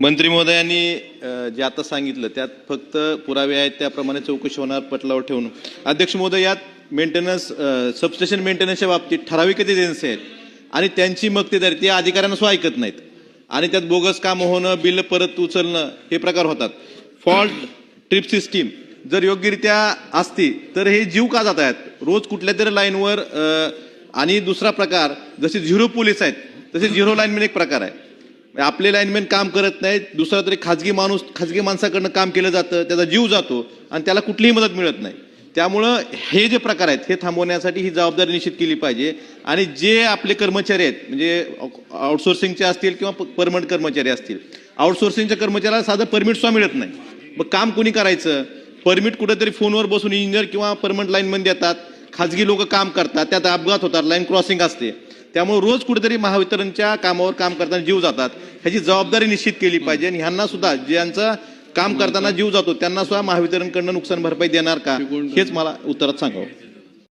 मंत्री महोदयांनी जे आता सांगितलं त्यात फक्त पुरावे आहेत त्याप्रमाणे चौकशी होणार पटलावर ठेवून. अध्यक्ष महोदय, यात मेंटेनन्स सबस्टेशन मेंटेनन्सच्या बाबतीत ठराविक एजन्सी आहेत आणि त्यांची मक्तेदारी ते अधिकाऱ्यांना सुद्धा ऐकत नाहीत आणि त्यात बोगस काम होणं, बिल परत उचलणं हे प्रकार होतात. फॉल्ट ट्रिप सिस्टीम जर योग्यरित्या असती तर हे जीव का जात आहेत रोज कुठल्या तरी लाईनवर. आणि दुसरा प्रकार जसे झिरो पोलीस आहेत तसे झिरो लाईनमॅन एक प्रकार आहे. आपले लाईनमॅन काम करत नाहीत, दुसरा तरी खाजगी माणसाकडनं काम केलं जातं, त्याचा जीव जातो आणि त्याला कुठलीही मदत मिळत नाही. त्यामुळं हे जे प्रकार आहेत हे थांबवण्यासाठी ही जबाबदारी निश्चित केली पाहिजे. आणि जे आपले कर्मचारी आहेत म्हणजे आउटसोर्सिंगचे असतील किंवा परमनंट कर्मचारी असतील, आउटसोर्सिंगच्या कर्मचाऱ्याला साधं परमिट सुद्धा मिळत नाही. मग काम कोणी करायचं? परमिट कुठेतरी फोनवर बसून इंजिनियर किंवा परमनंट लाईनमन देतात, खाजगी लोक काम करतात, त्यात अपघात होतात, लाईन क्रॉसिंग असते. त्यामुळे रोज कुठेतरी महावितरणच्या कामावर काम करताना जीव जातात. ह्याची जबाबदारी निश्चित केली पाहिजे आणि ह्यांना सुद्धा ज्यांचा काम करताना जीव जातो त्यांना सुद्धा महावितरणकडनं नुकसान भरपाई देणार का हेच मला उत्तरात सांगावं.